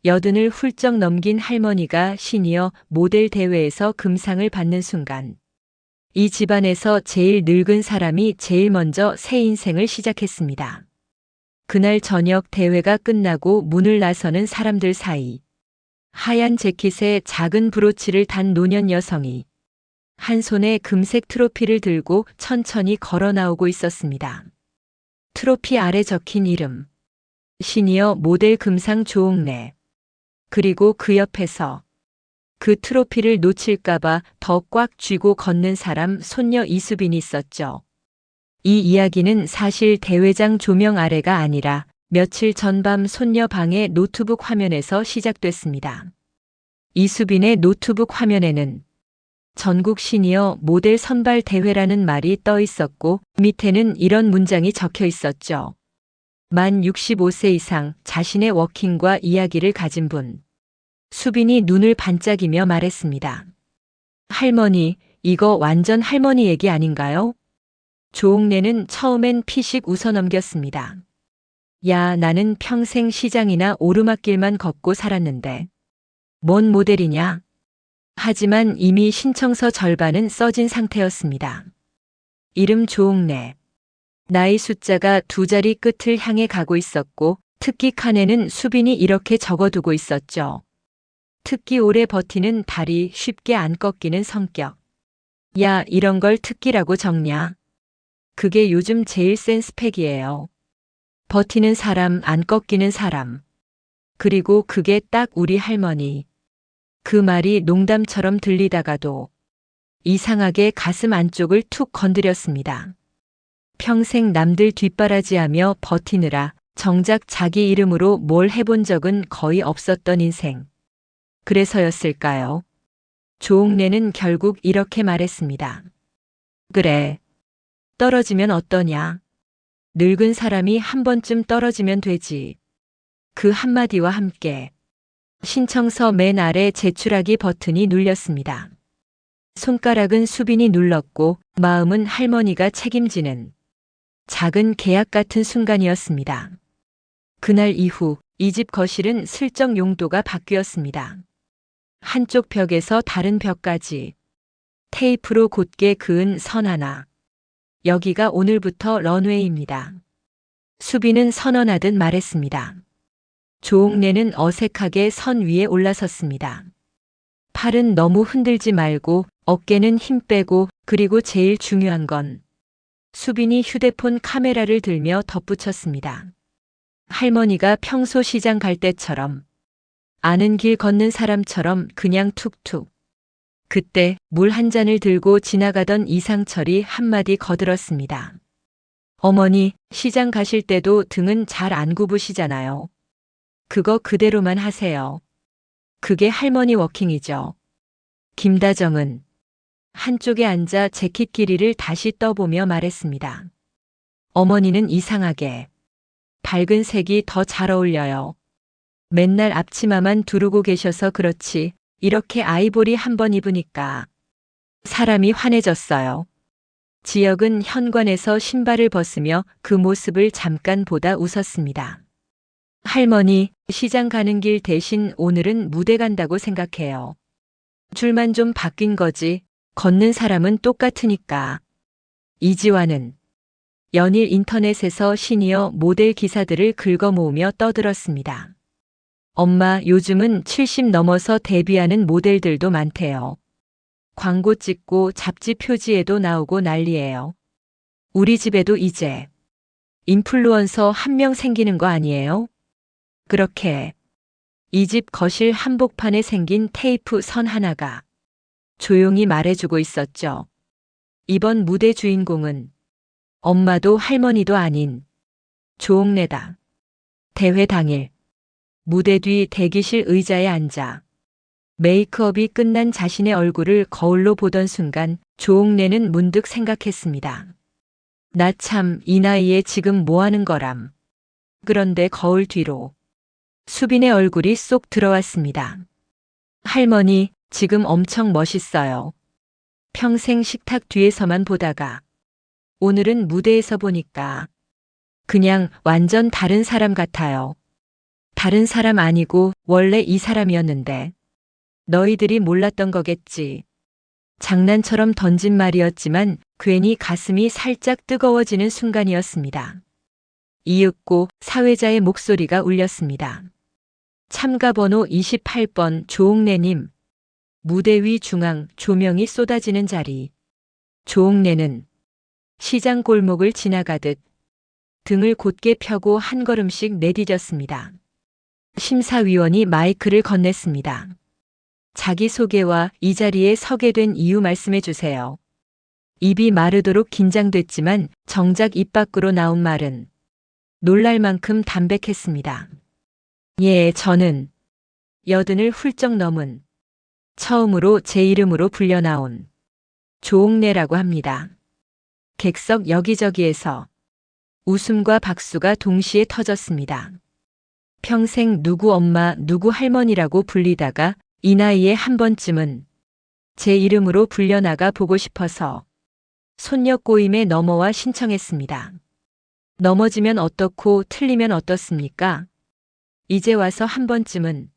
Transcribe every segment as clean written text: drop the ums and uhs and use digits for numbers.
여든을 훌쩍 넘긴 할머니가 시니어 모델 대회에서 금상을 받는 순간 이 집안에서 제일 늙은 사람이 제일 먼저 새 인생을 시작했습니다. 그날 저녁 대회가 끝나고 문을 나서는 사람들 사이 하얀 재킷에 작은 브로치를 단 노년 여성이 한 손에 금색 트로피를 들고 천천히 걸어 나오고 있었습니다. 트로피 아래 적힌 이름 시니어 모델 금상 조옥래. 그리고 그 옆에서 그 트로피를 놓칠까봐 더 꽉 쥐고 걷는 사람 손녀 이수빈이 있었죠. 이 이야기는 사실 대회장 조명 아래가 아니라 며칠 전밤 손녀 방의 노트북 화면에서 시작됐습니다. 이수빈의 노트북 화면에는 전국 시니어 모델 선발 대회라는 말이 떠 있었고 밑에는 이런 문장이 적혀 있었죠. 만 65세 이상 자신의 워킹과 이야기를 가진 분. 수빈이 눈을 반짝이며 말했습니다. 할머니, 이거 완전 할머니 얘기 아닌가요? 조옥래는 처음엔 피식 웃어넘겼습니다. 야, 나는 평생 시장이나 오르막길만 걷고 살았는데 뭔 모델이냐? 하지만 이미 신청서 절반은 써진 상태였습니다. 이름 조옥래. 나이 숫자가 두 자리 끝을 향해 가고 있었고 특기 칸에는 수빈이 이렇게 적어두고 있었죠. 특기 오래 버티는 다리 쉽게 안 꺾이는 성격. 야, 이런 걸 특기라고 적냐? 그게 요즘 제일 센 스펙이에요. 버티는 사람, 안 꺾이는 사람. 그리고 그게 딱 우리 할머니. 그 말이 농담처럼 들리다가도 이상하게 가슴 안쪽을 툭 건드렸습니다. 평생 남들 뒷바라지하며 버티느라 정작 자기 이름으로 뭘 해본 적은 거의 없었던 인생. 그래서였을까요? 조옥래는 결국 이렇게 말했습니다. 그래. 떨어지면 어떠냐? 늙은 사람이 한 번쯤 떨어지면 되지. 그 한마디와 함께 신청서 맨 아래 제출하기 버튼이 눌렸습니다. 손가락은 수빈이 눌렀고 마음은 할머니가 책임지는 작은 계약 같은 순간이었습니다. 그날 이후 이 집 거실은 슬쩍 용도가 바뀌었습니다. 한쪽 벽에서 다른 벽까지 테이프로 곧게 그은 선 하나. 여기가 오늘부터 런웨이입니다. 수빈은 선언하듯 말했습니다. 조옥래는 어색하게 선 위에 올라섰습니다. 팔은 너무 흔들지 말고 어깨는 힘 빼고 그리고 제일 중요한 건 수빈이 휴대폰 카메라를 들며 덧붙였습니다. 할머니가 평소 시장 갈 때처럼 아는 길 걷는 사람처럼 그냥 툭툭. 그때 물 한 잔을 들고 지나가던 이상철이 한마디 거들었습니다. 어머니, 시장 가실 때도 등은 잘 안 굽으시잖아요. 그거 그대로만 하세요. 그게 할머니 워킹이죠. 김다정은 한쪽에 앉아 재킷 길이를 다시 떠보며 말했습니다. 어머니는 이상하게 밝은 색이 더 잘 어울려요. 맨날 앞치마만 두르고 계셔서 그렇지 이렇게 아이보리 한번 입으니까 사람이 환해졌어요. 지역은 현관에서 신발을 벗으며 그 모습을 잠깐 보다 웃었습니다. 할머니, 시장 가는 길 대신 오늘은 무대 간다고 생각해요. 줄만 좀 바뀐 거지 걷는 사람은 똑같으니까. 이지화는 연일 인터넷에서 시니어 모델 기사들을 긁어모으며 떠들었습니다. 엄마, 요즘은 70 넘어서 데뷔하는 모델들도 많대요. 광고 찍고 잡지 표지에도 나오고 난리예요. 우리 집에도 이제 인플루언서 한 명 생기는 거 아니에요? 그렇게 이 집 거실 한복판에 생긴 테이프 선 하나가 조용히 말해주고 있었죠. 이번 무대 주인공은 엄마도 할머니도 아닌 조옥래다. 대회 당일 무대 뒤 대기실 의자에 앉아 메이크업이 끝난 자신의 얼굴을 거울로 보던 순간 조옥래는 문득 생각했습니다. 나 참 이 나이에 지금 뭐 하는 거람. 그런데 거울 뒤로 수빈의 얼굴이 쏙 들어왔습니다. 할머니, 지금 엄청 멋있어요. 평생 식탁 뒤에서만 보다가 오늘은 무대에서 보니까 그냥 완전 다른 사람 같아요. 다른 사람 아니고 원래 이 사람이었는데. 너희들이 몰랐던 거겠지. 장난처럼 던진 말이었지만 괜히 가슴이 살짝 뜨거워지는 순간이었습니다. 이윽고 사회자의 목소리가 울렸습니다. 참가번호 28번 조옥래님. 무대 위 중앙 조명이 쏟아지는 자리. 조옥래는 시장 골목을 지나가듯 등을 곧게 펴고 한 걸음씩 내디뎠습니다. 심사위원이 마이크를 건넸습니다. 자기소개와 이 자리에 서게 된 이유 말씀해 주세요. 입이 마르도록 긴장됐지만 정작 입 밖으로 나온 말은 놀랄 만큼 담백했습니다. 예, 저는 80을 훌쩍 넘은 처음으로 제 이름으로 불려 나온 조옥래라고 합니다. 객석 여기저기에서 웃음과 박수가 동시에 터졌습니다. 평생 누구 엄마, 누구 할머니라고 불리다가 이 나이에 한 번쯤은 제 이름으로 불려나가 보고 싶어서 손녀 꼬임에 넘어와 신청했습니다. 넘어지면 어떻고 틀리면 어떻습니까? 이제 와서 한 번쯤은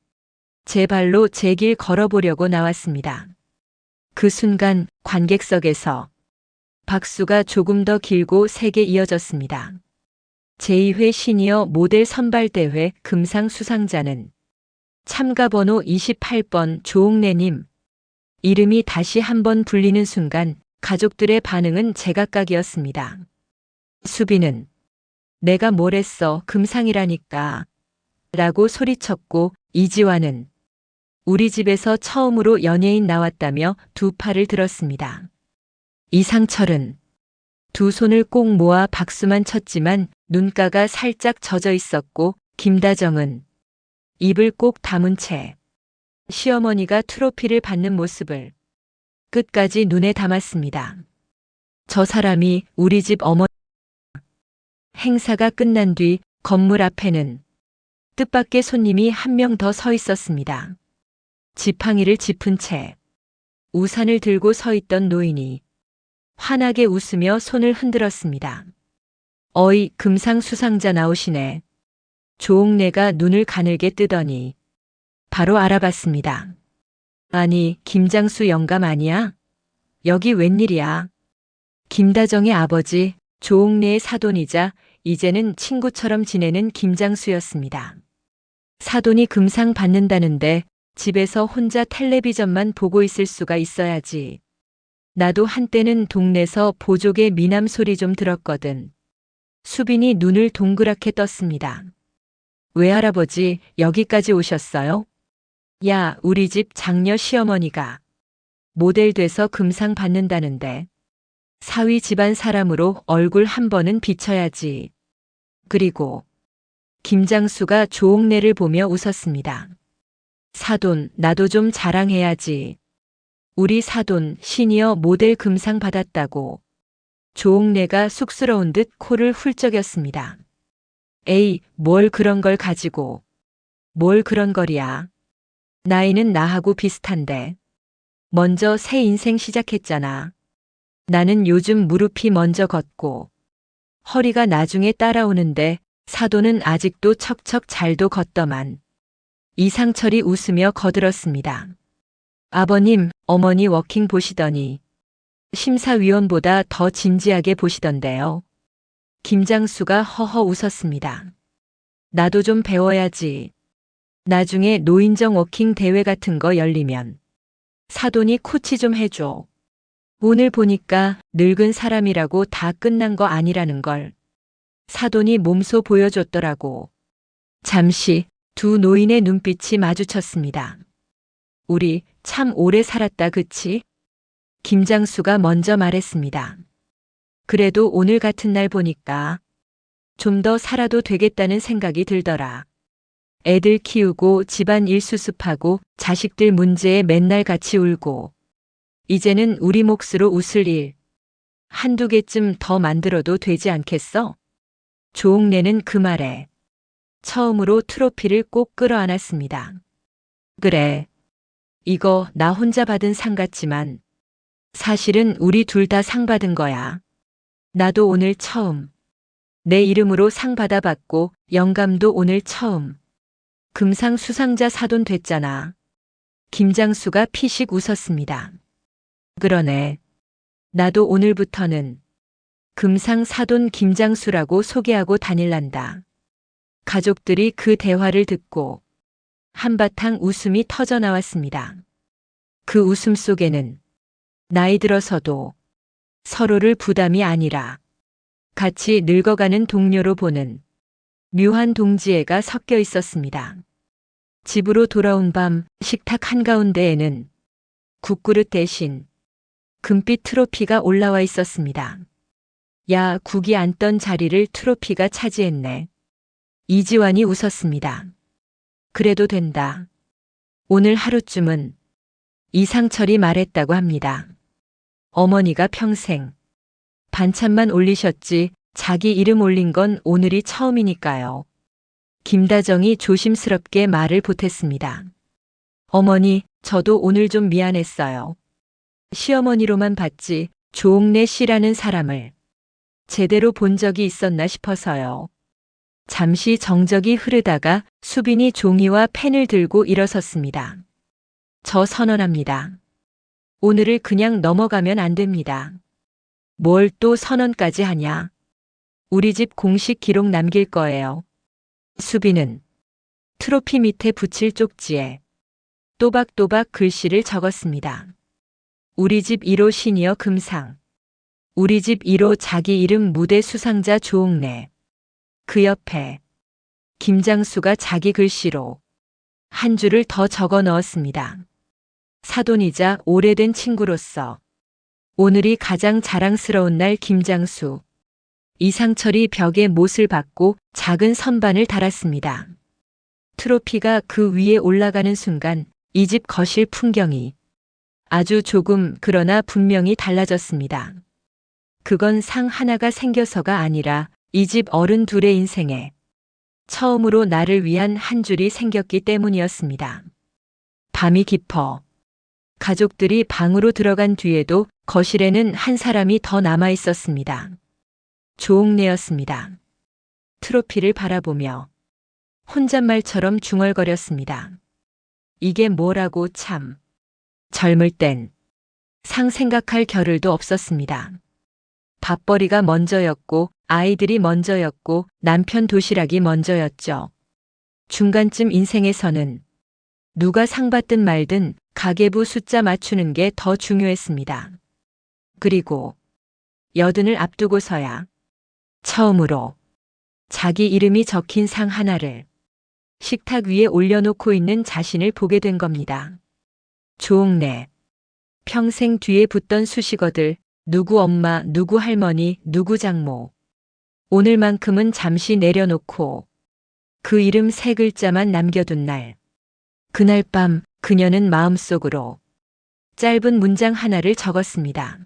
제 발로 제 길 걸어보려고 나왔습니다. 그 순간 관객석에서 박수가 조금 더 길고 세게 이어졌습니다. 제2회 시니어 모델 선발대회 금상 수상자는 참가번호 28번 조옥래님. 이름이 다시 한번 불리는 순간 가족들의 반응은 제각각이었습니다. 수빈은 내가 뭘 했어, 금상이라니까 라고 소리쳤고, 이지환은 우리 집에서 처음으로 연예인 나왔다며 두 팔을 들었습니다. 이상철은 두 손을 꼭 모아 박수만 쳤지만 눈가가 살짝 젖어 있었고, 김다정은 입을 꼭 다문 채 시어머니가 트로피를 받는 모습을 끝까지 눈에 담았습니다. 저 사람이 우리 집 어머니. 행사가 끝난 뒤 건물 앞에는 뜻밖의 손님이 한 명 더 서 있었습니다. 지팡이를 짚은 채 우산을 들고 서 있던 노인이 환하게 웃으며 손을 흔들었습니다. 어이, 금상 수상자 나오시네. 조옥래가 눈을 가늘게 뜨더니 바로 알아봤습니다. 아니, 김장수 영감 아니야? 여기 웬일이야? 김다정의 아버지, 조옥래의 사돈이자 이제는 친구처럼 지내는 김장수였습니다. 사돈이 금상 받는다는데 집에서 혼자 텔레비전만 보고 있을 수가 있어야지. 나도 한때는 동네에서 보족의 미남 소리 좀 들었거든. 수빈이 눈을 동그랗게 떴습니다. 외할아버지, 여기까지 오셨어요? 야, 우리 집 장녀 시어머니가 모델 돼서 금상 받는다는데 사위 집안 사람으로 얼굴 한 번은 비춰야지. 그리고 김장수가 조옥래를 보며 웃었습니다. 사돈, 나도 좀 자랑해야지. 우리 사돈 시니어 모델 금상 받았다고. 조옥래가 쑥스러운 듯 코를 훌쩍였습니다. 에이, 뭘 그런 걸 가지고. 뭘 그런 거리야. 나이는 나하고 비슷한데. 먼저 새 인생 시작했잖아. 나는 요즘 무릎이 먼저 걷고 허리가 나중에 따라오는데 사돈은 아직도 척척 잘도 걷더만. 이상철이 웃으며 거들었습니다. 아버님, 어머니 워킹 보시더니 심사위원보다 더 진지하게 보시던데요. 김장수가 허허 웃었습니다. 나도 좀 배워야지. 나중에 노인정 워킹 대회 같은 거 열리면 사돈이 코치 좀 해줘. 오늘 보니까 늙은 사람이라고 다 끝난 거 아니라는 걸 사돈이 몸소 보여줬더라고. 잠시 두 노인의 눈빛이 마주쳤습니다. 우리 참 오래 살았다, 그치? 김장수가 먼저 말했습니다. 그래도 오늘 같은 날 보니까 좀 더 살아도 되겠다는 생각이 들더라. 애들 키우고 집안 일 수습하고 자식들 문제에 맨날 같이 울고 이제는 우리 몫으로 웃을 일 한두 개쯤 더 만들어도 되지 않겠어? 조옥래는 그 말에 처음으로 트로피를 꼭 끌어안았습니다. 그래. 이거 나 혼자 받은 상 같지만 사실은 우리 둘 다 상 받은 거야. 나도 오늘 처음 내 이름으로 상 받아봤고 영감도 오늘 처음 금상 수상자 사돈 됐잖아. 김장수가 피식 웃었습니다. 그러네. 나도 오늘부터는 금상 사돈 김장수라고 소개하고 다닐란다. 가족들이 그 대화를 듣고 한바탕 웃음이 터져 나왔습니다. 그 웃음 속에는 나이 들어서도 서로를 부담이 아니라 같이 늙어가는 동료로 보는 묘한 동지애가 섞여 있었습니다. 집으로 돌아온 밤 식탁 한가운데에는 국그릇 대신 금빛 트로피가 올라와 있었습니다. 야, 국이 앉던 자리를 트로피가 차지했네. 이지환이 웃었습니다. 그래도 된다. 오늘 하루쯤은 이상철이 말했다고 합니다. 어머니가 평생 반찬만 올리셨지 자기 이름 올린 건 오늘이 처음이니까요. 김다정이 조심스럽게 말을 보탰습니다. 어머니, 저도 오늘 좀 미안했어요. 시어머니로만 봤지 조옥래 씨라는 사람을 제대로 본 적이 있었나 싶어서요. 잠시 정적이 흐르다가 수빈이 종이와 펜을 들고 일어섰습니다. 저 선언합니다. 오늘을 그냥 넘어가면 안 됩니다. 뭘 또 선언까지 하냐? 우리 집 공식 기록 남길 거예요. 수빈은 트로피 밑에 붙일 쪽지에 또박또박 글씨를 적었습니다. 우리 집 1호 시니어 금상. 우리 집 1호 자기 이름 무대 수상자 조옥래. 그 옆에 김장수가 자기 글씨로 한 줄을 더 적어 넣었습니다. 사돈이자 오래된 친구로서 오늘이 가장 자랑스러운 날 김장수. 이상철이 벽에 못을 박고 작은 선반을 달았습니다. 트로피가 그 위에 올라가는 순간 이 집 거실 풍경이 아주 조금 그러나 분명히 달라졌습니다. 그건 상 하나가 생겨서가 아니라 이 집 어른 둘의 인생에 처음으로 나를 위한 한 줄이 생겼기 때문이었습니다. 밤이 깊어 가족들이 방으로 들어간 뒤에도 거실에는 한 사람이 더 남아 있었습니다. 조옥래였습니다. 트로피를 바라보며 혼잣말처럼 중얼거렸습니다. 이게 뭐라고 참. 젊을 땐 상 생각할 겨를도 없었습니다. 밥벌이가 먼저였고 아이들이 먼저였고 남편 도시락이 먼저였죠. 중간쯤 인생에서는 누가 상 받든 말든 가계부 숫자 맞추는 게 더 중요했습니다. 그리고 여든을 앞두고서야 처음으로 자기 이름이 적힌 상 하나를 식탁 위에 올려놓고 있는 자신을 보게 된 겁니다. 조옥래. 평생 뒤에 붙던 수식어들, 누구 엄마, 누구 할머니, 누구 장모. 오늘만큼은 잠시 내려놓고 그 이름 3글자만 남겨둔 날. 그날 밤 그녀는 마음속으로 짧은 문장 하나를 적었습니다.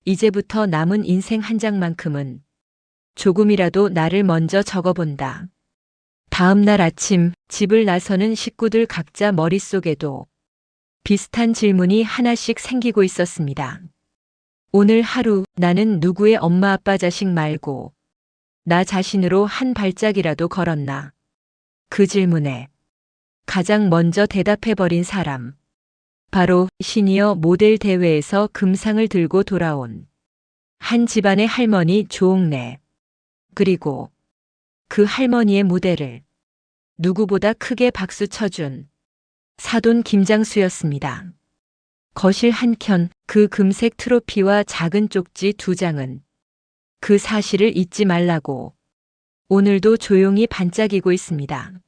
이제부터 남은 인생 한 장만큼은 조금이라도 나를 먼저 적어본다. 다음 날 아침 집을 나서는 식구들 각자 머릿속에도 비슷한 질문이 하나씩 생기고 있었습니다. 오늘 하루 나는 누구의 엄마 아빠 자식 말고 나 자신으로 한 발짝이라도 걸었나? 그 질문에 가장 먼저 대답해버린 사람. 바로 시니어 모델 대회에서 금상을 들고 돌아온 한 집안의 할머니 조옥래. 그리고 그 할머니의 무대를 누구보다 크게 박수 쳐준 사돈 김장수였습니다. 거실 한켠 그 금색 트로피와 작은 쪽지 2장은 그 사실을 잊지 말라고 오늘도 조용히 반짝이고 있습니다.